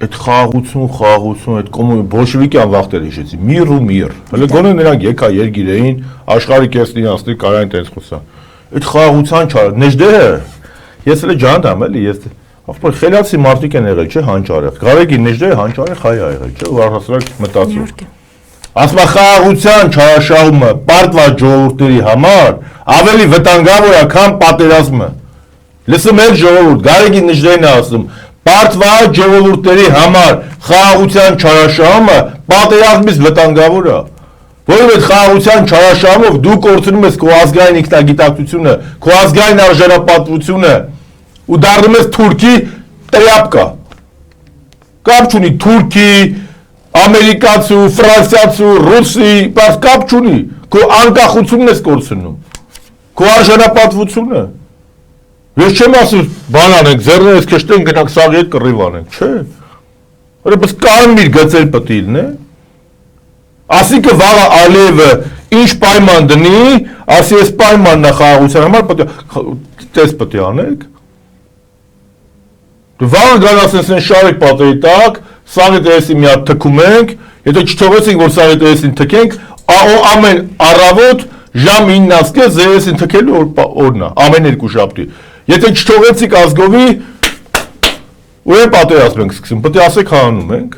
այդ խաղաղություն, այդ բոլշևիկյան վախտեր հիշեցի, միր ու միր, հələ գոնե նրանք եկա երգիր էին, աշխարհի կեսնի անցնի կարային տենց խոսա, այդ խաղաղության չար, Նեժդեհը, ես էլ ջանդ եմ էլի, ես խելացի մարդիկ են եղել, չէ, հանճարեղ, Գարեգին Նեժդեհը հանճարեղ հայ ա եղել, չէ, ու առհասարակ մտածում, ասма խաղաղության չարաշահումը պարտված ժողովուրդների համար ավելի վտանգավոր է, քան պատերազմը, լսում եք ժողովուրդ, Գարեգին Նեժդեհն է ասում, Պարտված ժողովուրդների համար խաղաղության չարաշահումը պատերազմից վտանգավոր է, որովհետև այդ խաղաղության չարաշահումով դու կորցնում ես քո ազգային ինքնագիտակցությունը, քո ազգային արժանապատվությունը ու դառնում ես թուրքի տրյապկա, կապ չունի թուրքի, ամերիկացու, ֆրանսիացու, ռուսի, կապ չունի, քո անկախությունն ես կորցնում, քո արժանապատվությունը Ես չեմ ասում բան անենք, ձեռներս քշտենք գնանք սաղի հետ կռիվ անենք, չէ։ Որպես կարմիր գծեր պետք է լինի։ Ասիկը վաղը Ալիևը ինչ պայման դնի, ասի այս պայմանն է խաղաղության համար, պետք է անենք։ Վաղը գան ասեն սեն շարեք պատերի տակ, սաղի տերեսի մի հատ թքում ենք, եթե չթողեցինք, որ սաղի տերեսին թքենք, ամեն առավոտ ժամ 9-ից ձերեսին թքելու օրն է, ամեն երկու շաբթի։ Եթե չթողեցիք ազգովի, ու է պատերազմ ենք սկսում, պետք է ասեք հանում ենք։